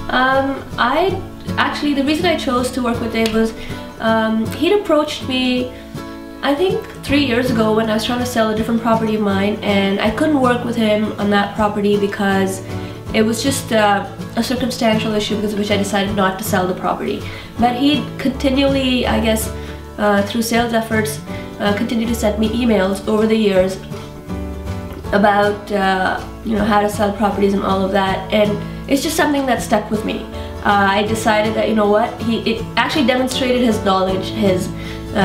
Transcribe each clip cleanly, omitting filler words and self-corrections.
The reason I chose to work with Dave was he'd approached me, I think 3 years ago, when I was trying to sell a different property of mine, and I couldn't work with him on that property because it was just a circumstantial issue because of which I decided not to sell the property. But he continually, I guess, through sales efforts, continued to send me emails over the years about how to sell properties and all of that, and it's just something that stuck with me. I decided that, you know what, it actually demonstrated his knowledge, his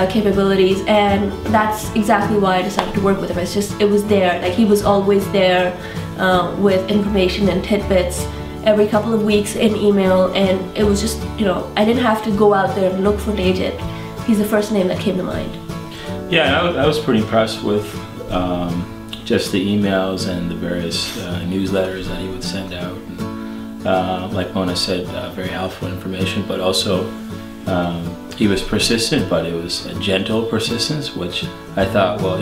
capabilities, and that's exactly why I decided to work with him. It was there, like he was always there with information and tidbits every couple of weeks in email, and it was just, I didn't have to go out there and look for an agent. He's the first name that came to mind. Yeah, I was pretty impressed with just the emails and the various newsletters that he would send out. And, like Mona said, very helpful information, but also he was persistent, but it was a gentle persistence, which I thought, well,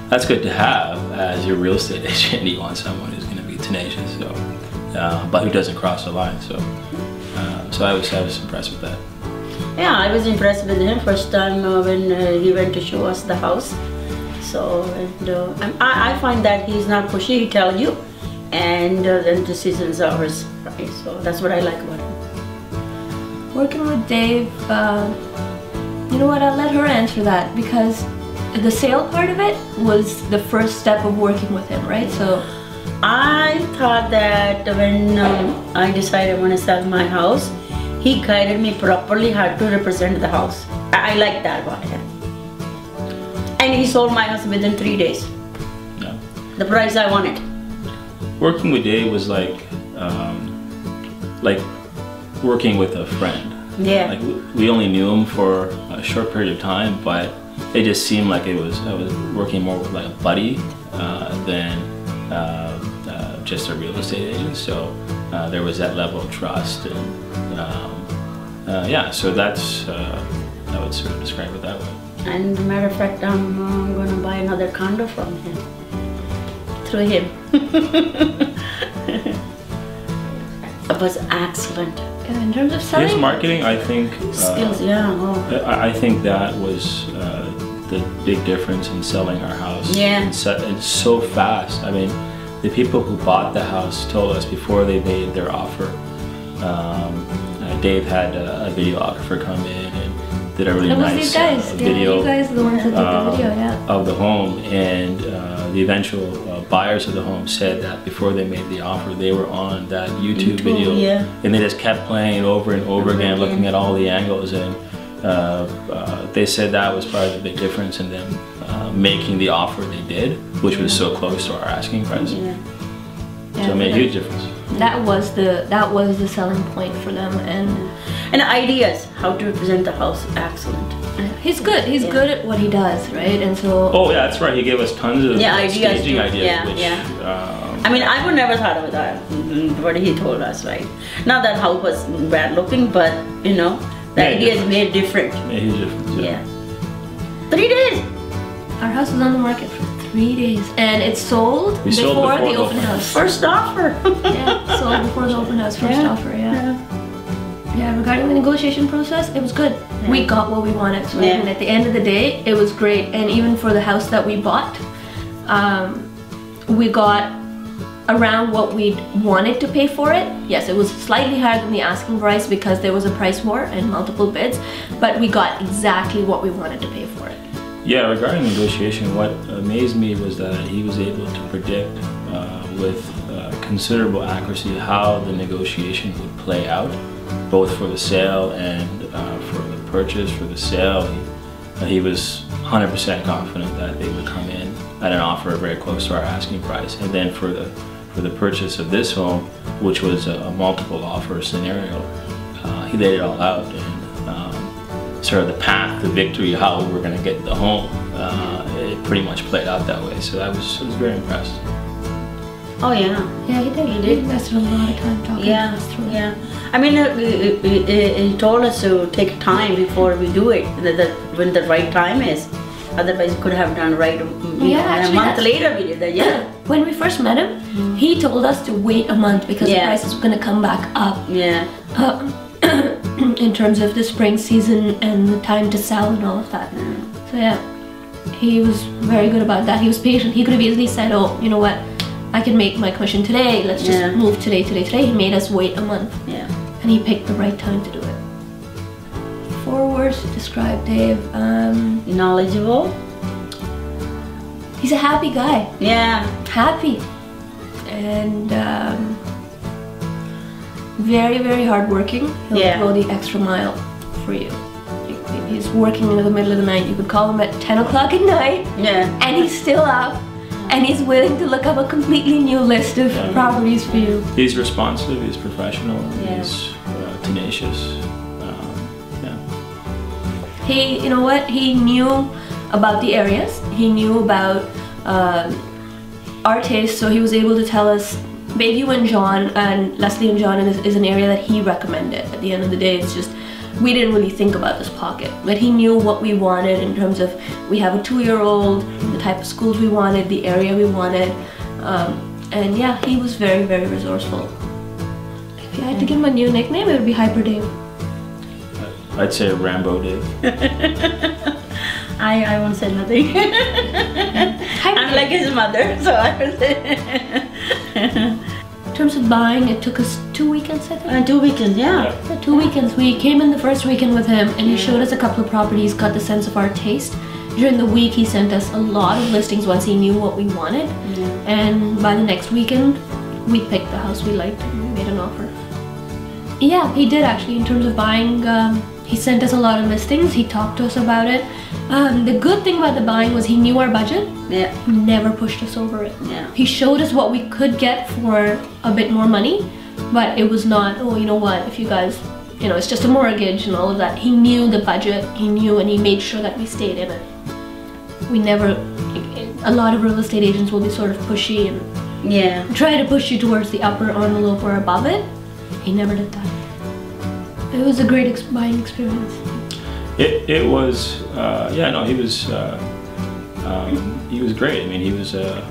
that's good to have as your real estate agent. You want someone who's going to be tenacious, so, but who doesn't cross the line. So, I was impressed with that. Yeah, I was impressed with him first time when he went to show us the house. So, I find that he's not pushy. He tells you, and then decisions are his. Right? So that's what I like about him. Working with Dave, you know what? I'll let her answer that, because the sale part of it was the first step of working with him, right? So I thought that when I decided I want to sell my house, he guided me properly how to represent the house. I like that about him. And he sold my house within 3 days. Yeah. The price I wanted. Working with Dave was like working with a friend. Yeah. Like we only knew him for a short period of time, but it just seemed like I was working more with like a buddy than just a real estate agent. So there was that level of trust, and yeah. So that's I would sort of describe it that way. And as a matter of fact, I'm going to buy another condo from him. Through him. It was excellent. In terms of selling, his marketing, I think skills, yeah. Oh. I think that was the big difference in selling our house. Yeah. It's so fast. I mean, the people who bought the house told us before they made their offer. Dave had a videographer come in and did a really nice video. You guys are the ones that did the video, yeah. Of the home, and the eventual buyers of the home said that before they made the offer, they were on that YouTube video, yeah. And they just kept playing it over and over again, looking at all the angles, and they said that was probably the big difference in them making the offer they did, which was so close to our asking price. Yeah. So it made a huge difference. That was the selling point for them, and ideas how to represent the house, excellent. He's good. He's good at what he does, right? And so. Oh yeah, that's right. He gave us tons of staging ideas. Yeah, which, yeah. I mean, I would never thought of that. What he told us, right? Not that house was bad looking, but the ideas made different. Made a huge difference. Yeah. 3 days. Our house was on the market for 3 days, and it sold before the open house. First offer. Yeah, sold before the open house. First offer. Yeah, regarding the negotiation process, it was good. Yeah. We got what we wanted. So I mean, at the end of the day, it was great. And even for the house that we bought, we got around what we wanted to pay for it. Yes, it was slightly higher than the asking price because there was a price war and multiple bids, but we got exactly what we wanted to pay for it. Yeah, regarding negotiation, what amazed me was that he was able to predict with considerable accuracy how the negotiation would play out, both for the sale and for the purchase. For the sale, he was 100% confident that they would come in at an offer very close to our asking price. And then for the purchase of this home, which was a multiple offer scenario, he laid it all out, and sort of the path to victory, how we were going to get the home, it pretty much played out that way. So I was very impressed. Oh yeah. Yeah, he did. He invested a lot of time talking to us through it. Yeah. I mean, he told us to take time before we do it, that when the right time is. Otherwise, we could have done right. Yeah, a month later we did that. Yeah. when we first met him, he told us to wait a month because the prices were gonna come back up. Yeah. In terms of the spring season and the time to sell and all of that. So yeah, he was very good about that. He was patient. He could have easily said, oh, you know what, I can make my commission today. Let's just move today. He made us wait a month. Yeah. And he picked the right time to do it. 4 words to describe Dave. Knowledgeable. He's a happy guy. Yeah. Happy. And very, very hardworking. He'll go the extra mile for you. He's working in the middle of the night. You could call him at 10 o'clock at night. Yeah. And he's still up. And he's willing to look up a completely new list of properties for you. He's responsive, he's professional, he's tenacious. He, you know what, he knew about the areas. He knew about our taste, so he was able to tell us, Bayview and John, and Leslie and John is an area that he recommended. At the end of the day, it's just, we didn't really think about this pocket, but he knew what we wanted in terms of, we have a 2-year-old, the type of schools we wanted, the area we wanted, and yeah, he was very, very resourceful. If I had to give him a new nickname, it would be Hyper Dave. I'd say Rambo Dave. I won't say nothing. I'm like his mother, so I will say. In terms of buying, it took us 2 weekends, I think. 2 weekends, yeah. 2 weekends. We came in the first weekend with him, and he showed us a couple of properties, got the sense of our taste. During the week, he sent us a lot of listings once he knew what we wanted. And by the next weekend, we picked the house we liked and we made an offer. Yeah, he did actually, in terms of buying. He sent us a lot of listings. He talked to us about it. The good thing about the buying was he knew our budget. Yeah. He never pushed us over it. Yeah. He showed us what we could get for a bit more money, but it was not, oh, you know what, if you guys, you know, it's just a mortgage and all of that. He knew the budget. He knew, and he made sure that we stayed in it. We never, a lot of real estate agents will be sort of pushy and try to push you towards the upper envelope or above it. He never did that. It was a great buying experience. It was, he was great. I mean, he was an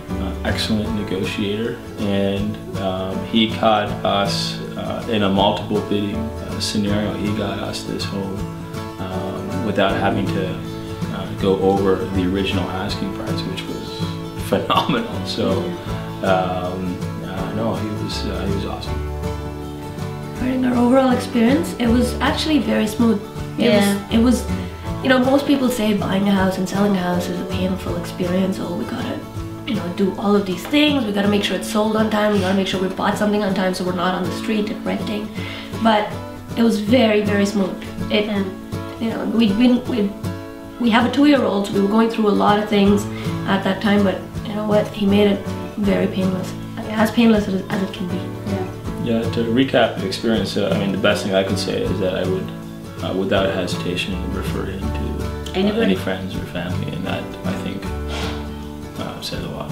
excellent negotiator, and he caught us in a multiple bidding scenario. He got us this home without having to go over the original asking price, which was phenomenal. So, no, he was awesome. Regarding our overall experience, it was actually very smooth. It was, you know, most people say buying a house and selling a house is a painful experience. Oh, we gotta, you know, do all of these things. We gotta make sure it's sold on time. We gotta make sure we bought something on time so we're not on the street and renting. But it was very, very smooth. It, you know, we have a 2-year-old, so we were going through a lot of things at that time. But you know what? He made it very painless. I mean, as painless as it can be. Yeah, to recap the experience, I mean, the best thing I could say is that I would, without hesitation, refer him to any friends or family, and that, I think, says a lot.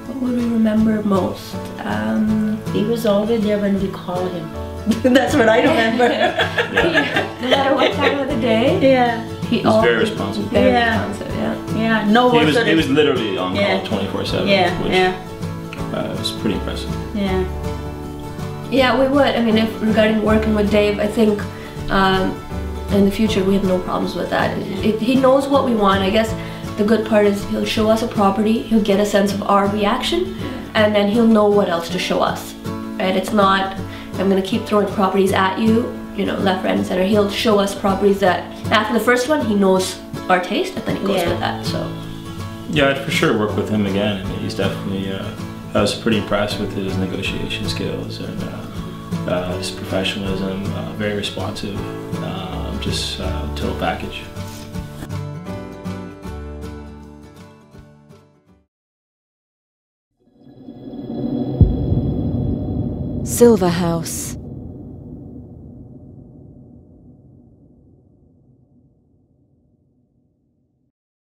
What would we remember most? He was always there when we called him. That's what I remember. No matter what time of the day. He was very responsive. Very responsive, No words. He was literally on call 24/7. It was pretty impressive. Yeah, we would. I mean, regarding working with Dave, I think in the future we have no problems with that. He knows what we want. I guess the good part is he'll show us a property, he'll get a sense of our reaction, and then he'll know what else to show us. Right? It's not, I'm gonna keep throwing properties at you, you know, left, right, and center. He'll show us properties that after the first one he knows our taste, and then he goes with that. So. Yeah, I'd for sure work with him again. I mean, he's definitely. I was pretty impressed with his negotiation skills and his professionalism, very responsive, just total package. Silver House.